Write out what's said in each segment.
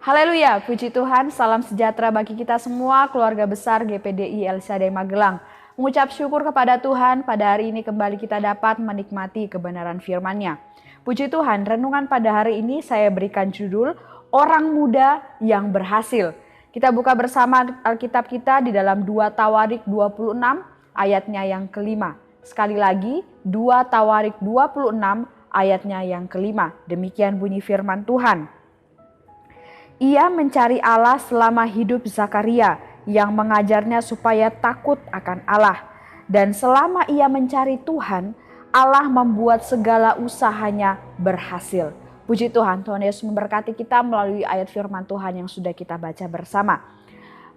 Haleluya, puji Tuhan, salam sejahtera bagi kita semua, keluarga besar GPDI El Shaddai Magelang. Mengucap syukur kepada Tuhan, pada hari ini kembali kita dapat menikmati kebenaran firman-Nya. Puji Tuhan, renungan pada hari ini saya berikan judul, Orang Muda yang Berhasil. Kita buka bersama Alkitab kita di dalam 2 Tawarik 26 ayatnya yang kelima. Sekali lagi, 2 Tawarik 26 ayatnya yang kelima. Demikian bunyi firman Tuhan. Ia mencari Allah selama hidup Zakaria yang mengajarnya supaya takut akan Allah. Dan selama ia mencari Tuhan, Allah membuat segala usahanya berhasil. Puji Tuhan, Tuhan Yesus memberkati kita melalui ayat firman Tuhan yang sudah kita baca bersama.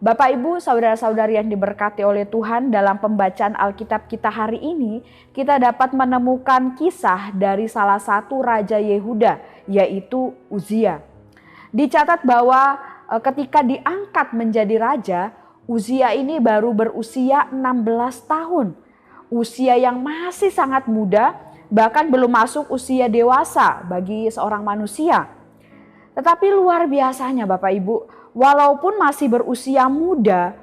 Bapak, Ibu, saudara-saudari yang diberkati oleh Tuhan, dalam pembacaan Alkitab kita hari ini, kita dapat menemukan kisah dari salah satu Raja Yehuda, yaitu Uzia. Dicatat bahwa ketika diangkat menjadi raja, Uzia ini baru berusia 16 tahun. Usia yang masih sangat muda, bahkan belum masuk usia dewasa bagi seorang manusia. Tetapi luar biasanya Bapak Ibu, walaupun masih berusia muda,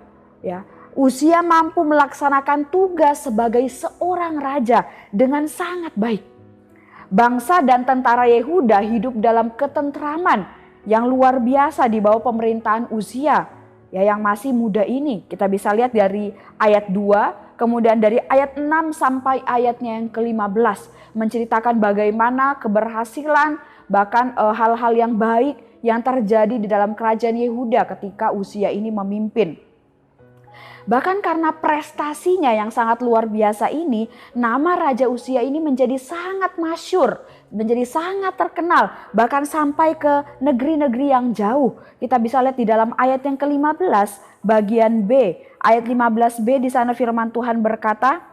ya, Uzia mampu melaksanakan tugas sebagai seorang raja dengan sangat baik. Bangsa dan tentara Yehuda hidup dalam ketentraman yang luar biasa di bawah pemerintahan Uzia, ya, yang masih muda ini. Kita bisa lihat dari ayat 2, kemudian dari ayat 6 sampai ayatnya yang ke-15 menceritakan bagaimana keberhasilan bahkan hal-hal yang baik yang terjadi di dalam kerajaan Yehuda ketika Uzia ini memimpin. Bahkan karena prestasinya yang sangat luar biasa ini, nama Raja Uzia ini menjadi sangat masyhur, menjadi sangat terkenal, bahkan sampai ke negeri-negeri yang jauh. Kita bisa lihat di dalam ayat yang ke-15 bagian B. Ayat 15b di sana firman Tuhan berkata,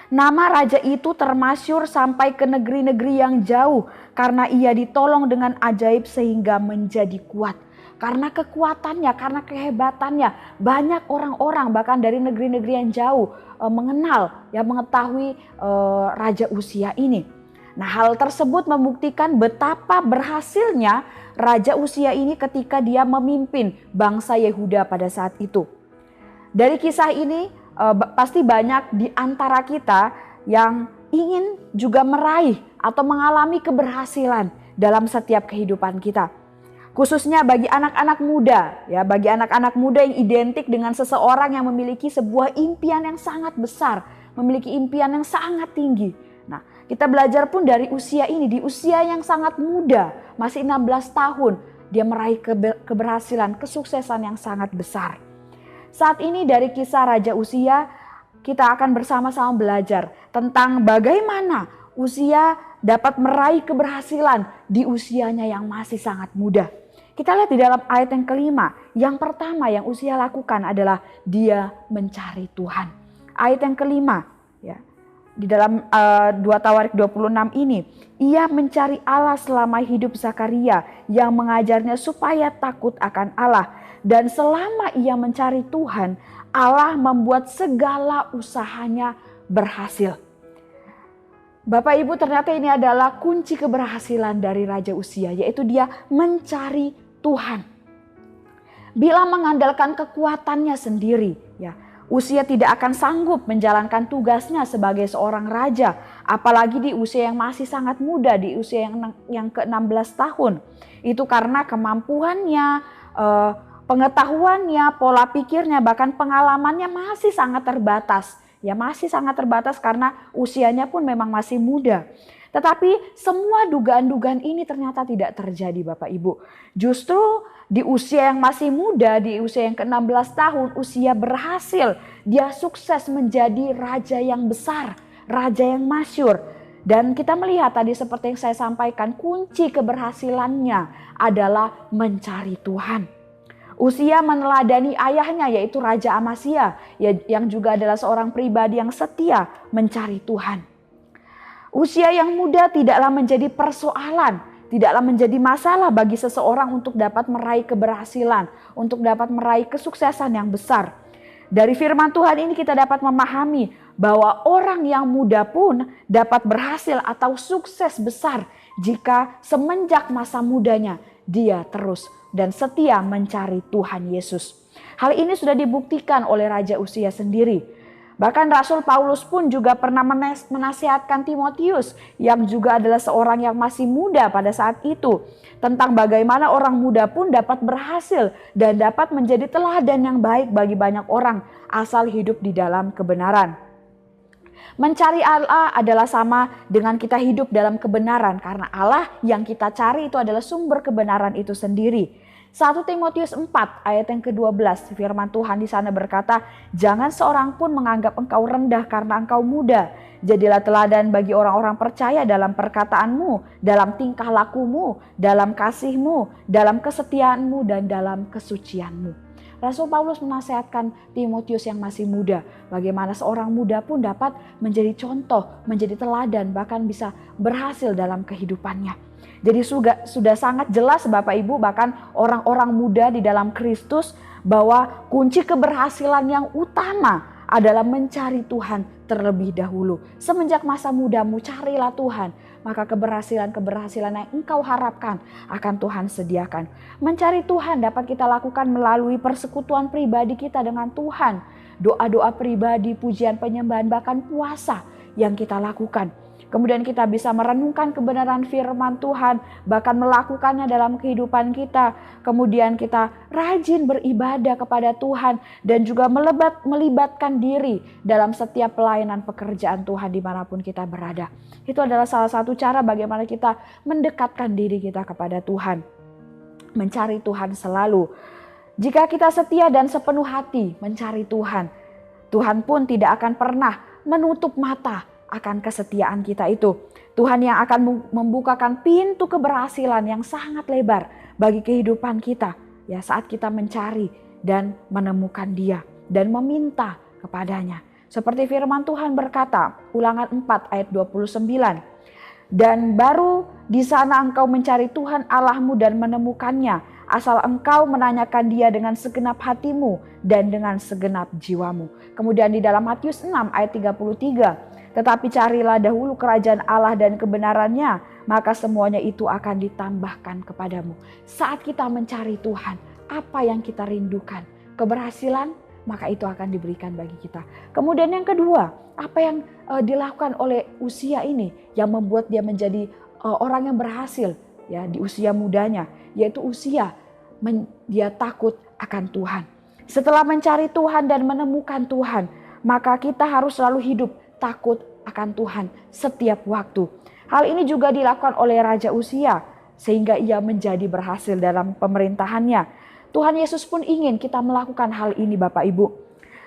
nama raja itu termasyhur sampai ke negeri-negeri yang jauh karena ia ditolong dengan ajaib sehingga menjadi kuat. Karena kekuatannya, karena kehebatannya, banyak orang-orang bahkan dari negeri-negeri yang jauh mengenal, ya, mengetahui Raja Uzia ini. Nah, hal tersebut membuktikan betapa berhasilnya Raja Uzia ini ketika dia memimpin bangsa Yehuda pada saat itu. Dari kisah ini pasti banyak di antara kita yang ingin juga meraih atau mengalami keberhasilan dalam setiap kehidupan kita. Khususnya bagi anak-anak muda, ya, bagi anak-anak muda yang identik dengan seseorang yang memiliki sebuah impian yang sangat besar, memiliki impian yang sangat tinggi. Nah, kita belajar pun dari usia ini, di usia yang sangat muda, masih 16 tahun, dia meraih keberhasilan, kesuksesan yang sangat besar. Saat ini dari kisah Raja Uzia, kita akan bersama-sama belajar tentang bagaimana Uzia dapat meraih keberhasilan di usianya yang masih sangat muda. Kita lihat di dalam ayat yang kelima, yang pertama yang Uzia lakukan adalah dia mencari Tuhan. Ayat yang kelima, ya, di dalam 2 Tawarik 26 ini, ia mencari Allah selama hidup Zakaria yang mengajarnya supaya takut akan Allah. Dan selama ia mencari Tuhan, Allah membuat segala usahanya berhasil. Bapak Ibu, ternyata ini adalah kunci keberhasilan dari Raja Uzia, yaitu dia mencari Tuhan. Bila mengandalkan kekuatannya sendiri, ya, Uzia tidak akan sanggup menjalankan tugasnya sebagai seorang raja, apalagi di usia yang masih sangat muda, di usia yang ke-16 tahun. Itu karena kemampuannya, pengetahuannya, pola pikirnya, bahkan pengalamannya masih sangat terbatas. Ya, masih sangat terbatas karena usianya pun memang masih muda. Tetapi semua dugaan-dugaan ini ternyata tidak terjadi Bapak Ibu. Justru di usia yang masih muda, di usia yang ke-16 tahun, Uzia berhasil. Dia sukses menjadi raja yang besar, raja yang masyhur. Dan kita melihat tadi seperti yang saya sampaikan, kunci keberhasilannya adalah mencari Tuhan. Uzia meneladani ayahnya yaitu Raja Amazia yang juga adalah seorang pribadi yang setia mencari Tuhan. Usia yang muda tidaklah menjadi persoalan, tidaklah menjadi masalah bagi seseorang untuk dapat meraih keberhasilan, untuk dapat meraih kesuksesan yang besar. Dari firman Tuhan ini kita dapat memahami bahwa orang yang muda pun dapat berhasil atau sukses besar jika semenjak masa mudanya dia terus dan setia mencari Tuhan Yesus. Hal ini sudah dibuktikan oleh Raja Uzia sendiri. Bahkan Rasul Paulus pun juga pernah menasihatkan Timotius yang juga adalah seorang yang masih muda pada saat itu, tentang bagaimana orang muda pun dapat berhasil dan dapat menjadi teladan yang baik bagi banyak orang asal hidup di dalam kebenaran. Mencari Allah adalah sama dengan kita hidup dalam kebenaran, karena Allah yang kita cari itu adalah sumber kebenaran itu sendiri. 1 Timotius 4 ayat yang ke-12, firman Tuhan di sana berkata, "Jangan seorang pun menganggap engkau rendah karena engkau muda. Jadilah teladan bagi orang-orang percaya dalam perkataanmu, dalam tingkah lakumu, dalam kasihmu, dalam kesetiaanmu, dan dalam kesucianmu." Rasul Paulus menasihatkan Timotius yang masih muda, bagaimana seorang muda pun dapat menjadi contoh, menjadi teladan, bahkan bisa berhasil dalam kehidupannya. Jadi sudah sangat jelas Bapak Ibu, bahkan orang-orang muda di dalam Kristus, bahwa kunci keberhasilan yang utama adalah mencari Tuhan terlebih dahulu. Semenjak masa mudamu carilah Tuhan, maka keberhasilan-keberhasilan yang engkau harapkan akan Tuhan sediakan. Mencari Tuhan dapat kita lakukan melalui persekutuan pribadi kita dengan Tuhan. Doa-doa pribadi, pujian, penyembahan, bahkan puasa yang kita lakukan. Kemudian kita bisa merenungkan kebenaran firman Tuhan, bahkan melakukannya dalam kehidupan kita. Kemudian kita rajin beribadah kepada Tuhan dan juga melibatkan diri dalam setiap pelayanan pekerjaan Tuhan dimanapun kita berada. Itu adalah salah satu cara bagaimana kita mendekatkan diri kita kepada Tuhan. Mencari Tuhan selalu. Jika kita setia dan sepenuh hati mencari Tuhan, Tuhan pun tidak akan pernah menutup mata akan kesetiaan kita itu. Tuhan yang akan membukakan pintu keberhasilan yang sangat lebar bagi kehidupan kita ya, saat kita mencari dan menemukan Dia dan meminta kepadanya. Seperti firman Tuhan berkata, Ulangan 4 ayat 29. "Dan baru di sana engkau mencari Tuhan Allahmu dan menemukannya, asal engkau menanyakan Dia dengan segenap hatimu dan dengan segenap jiwamu." Kemudian di dalam Matius 6 ayat 33, "Tetapi carilah dahulu kerajaan Allah dan kebenarannya, maka semuanya itu akan ditambahkan kepadamu." Saat kita mencari Tuhan, apa yang kita rindukan? Keberhasilan? Maka itu akan diberikan bagi kita. Kemudian yang kedua, apa yang dilakukan oleh Uzia ini yang membuat dia menjadi orang yang berhasil ya di usia mudanya, yaitu Uzia dia takut akan Tuhan. Setelah mencari Tuhan dan menemukan Tuhan, maka kita harus selalu hidup takut akan Tuhan setiap waktu. Hal ini juga dilakukan oleh Raja Uzia sehingga ia menjadi berhasil dalam pemerintahannya. Tuhan Yesus pun ingin kita melakukan hal ini Bapak Ibu.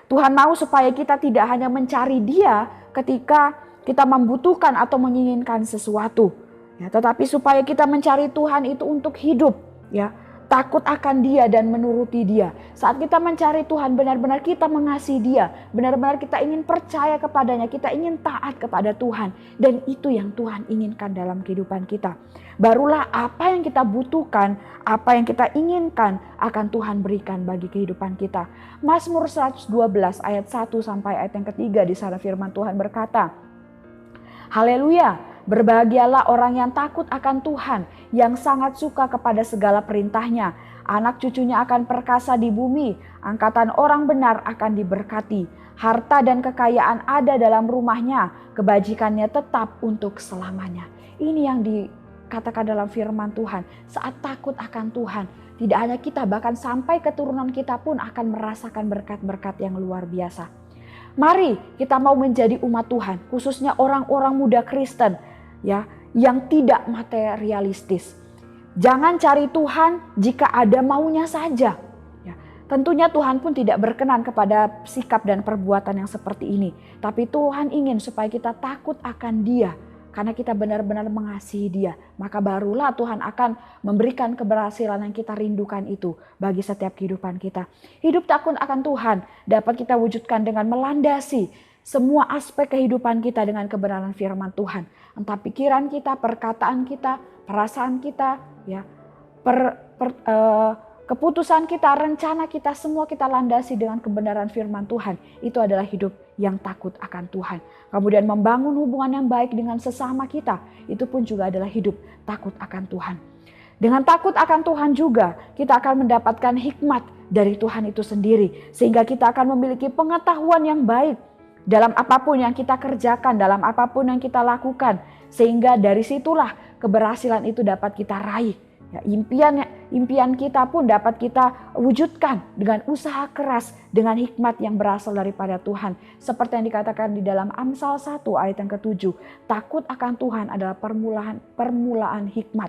Tuhan mau supaya kita tidak hanya mencari Dia ketika kita membutuhkan atau menginginkan sesuatu, ya, tetapi supaya kita mencari Tuhan itu untuk hidup, ya, takut akan Dia dan menuruti Dia. Saat kita mencari Tuhan, benar-benar kita mengasihi Dia, benar-benar kita ingin percaya kepadanya, kita ingin taat kepada Tuhan, dan itu yang Tuhan inginkan dalam kehidupan kita. Barulah apa yang kita butuhkan, apa yang kita inginkan akan Tuhan berikan bagi kehidupan kita. Mazmur 112 ayat 1 sampai ayat yang ketiga, di sana firman Tuhan berkata, "Haleluya! Berbahagialah orang yang takut akan Tuhan, yang sangat suka kepada segala perintahnya. Anak cucunya akan perkasa di bumi, angkatan orang benar akan diberkati. Harta dan kekayaan ada dalam rumahnya, kebajikannya tetap untuk selamanya." Ini yang dikatakan dalam firman Tuhan. Saat takut akan Tuhan, tidak hanya kita, bahkan sampai keturunan kita pun akan merasakan berkat-berkat yang luar biasa. Mari kita mau menjadi umat Tuhan, khususnya orang-orang muda Kristen, ya, yang tidak materialistis. Jangan cari Tuhan jika ada maunya saja. Ya, tentunya Tuhan pun tidak berkenan kepada sikap dan perbuatan yang seperti ini. Tapi Tuhan ingin supaya kita takut akan Dia, karena kita benar-benar mengasihi Dia, maka barulah Tuhan akan memberikan keberhasilan yang kita rindukan itu bagi setiap kehidupan kita. Hidup takut akan Tuhan dapat kita wujudkan dengan melandasi semua aspek kehidupan kita dengan kebenaran firman Tuhan. Entah pikiran kita, perkataan kita, perasaan kita, ya, keputusan kita, rencana kita, semua kita landasi dengan kebenaran firman Tuhan. Itu adalah hidup yang takut akan Tuhan. Kemudian membangun hubungan yang baik dengan sesama kita, itu pun juga adalah hidup takut akan Tuhan. Dengan takut akan Tuhan juga kita akan mendapatkan hikmat dari Tuhan itu sendiri. Sehingga kita akan memiliki pengetahuan yang baik dalam apapun yang kita kerjakan, dalam apapun yang kita lakukan. Sehingga dari situlah keberhasilan itu dapat kita raih. Ya, impian kita pun dapat kita wujudkan dengan usaha keras, dengan hikmat yang berasal daripada Tuhan. Seperti yang dikatakan di dalam Amsal 1 ayat yang ke-7. Takut akan Tuhan adalah permulaan hikmat.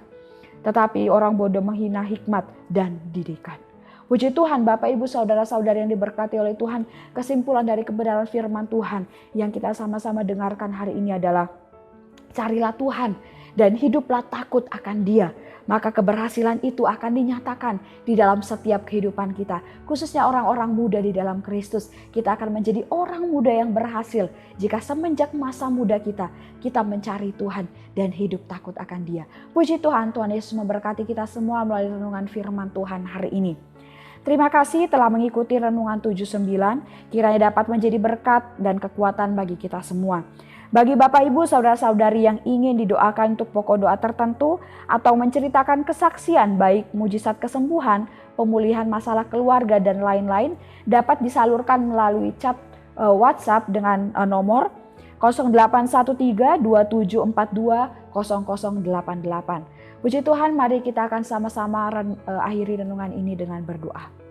Tetapi orang bodoh menghina hikmat dan didikan. Puji Tuhan Bapak Ibu Saudara-saudari yang diberkati oleh Tuhan. Kesimpulan dari kebenaran firman Tuhan yang kita sama-sama dengarkan hari ini adalah carilah Tuhan dan hiduplah takut akan Dia. Maka keberhasilan itu akan dinyatakan di dalam setiap kehidupan kita. Khususnya orang-orang muda di dalam Kristus. Kita akan menjadi orang muda yang berhasil jika semenjak masa muda kita mencari Tuhan dan hidup takut akan Dia. Puji Tuhan, Tuhan Yesus memberkati kita semua melalui renungan firman Tuhan hari ini. Terima kasih telah mengikuti renungan 79. Kiranya dapat menjadi berkat dan kekuatan bagi kita semua. Bagi Bapak Ibu Saudara-saudari yang ingin didoakan untuk pokok doa tertentu atau menceritakan kesaksian baik mujizat kesembuhan, pemulihan masalah keluarga dan lain-lain dapat disalurkan melalui chat WhatsApp dengan nomor 081327420088. Puji Tuhan, mari kita akan sama-sama akhiri renungan ini dengan berdoa.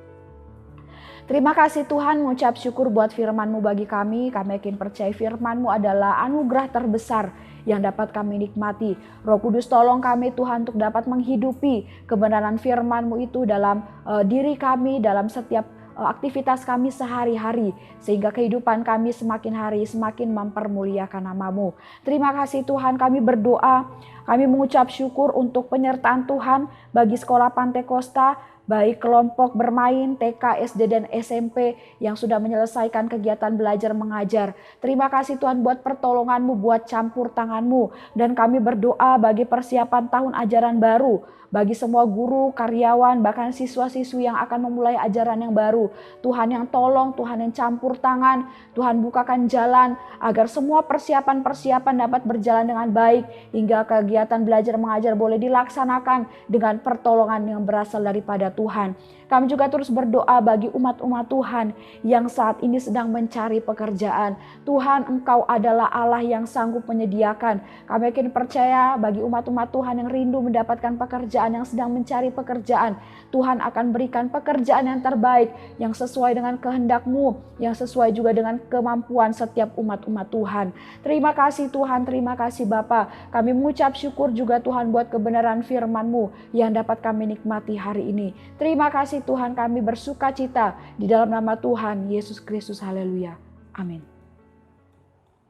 Terima kasih Tuhan, mengucap syukur buat firman-Mu bagi kami. Kami yakin percaya firman-Mu adalah anugerah terbesar yang dapat kami nikmati. Roh Kudus tolong kami Tuhan untuk dapat menghidupi kebenaran firman-Mu itu dalam diri kami, dalam setiap aktivitas kami sehari-hari. Sehingga kehidupan kami semakin hari semakin mempermuliakan nama-Mu. Terima kasih Tuhan, kami berdoa. Kami mengucap syukur untuk penyertaan Tuhan bagi sekolah Pantai Kosta, baik kelompok bermain, TK, SD, dan SMP yang sudah menyelesaikan kegiatan belajar mengajar. Terima kasih Tuhan buat pertolongan-Mu, buat campur tangan-Mu. Dan kami berdoa bagi persiapan tahun ajaran baru, bagi semua guru, karyawan, bahkan siswa-siswi yang akan memulai ajaran yang baru. Tuhan yang tolong, Tuhan yang campur tangan, Tuhan bukakan jalan agar semua persiapan-persiapan dapat berjalan dengan baik hingga kegiatan belajar mengajar boleh dilaksanakan dengan pertolongan yang berasal daripada Tuhan. Kami juga terus berdoa bagi umat-umat Tuhan yang saat ini sedang mencari pekerjaan. Tuhan, Engkau adalah Allah yang sanggup menyediakan. Kami yakin percaya bagi umat-umat Tuhan yang rindu mendapatkan pekerjaan, yang sedang mencari pekerjaan. Tuhan akan berikan pekerjaan yang terbaik, yang sesuai dengan kehendak-Mu, yang sesuai juga dengan kemampuan setiap umat-umat Tuhan. Terima kasih Tuhan, terima kasih Bapa. Kami mengucap syukur juga Tuhan buat kebenaran firman-Mu yang dapat kami nikmati hari ini. Terima kasih Tuhan, kami bersuka cita di dalam nama Tuhan Yesus Kristus. Haleluya. Amin.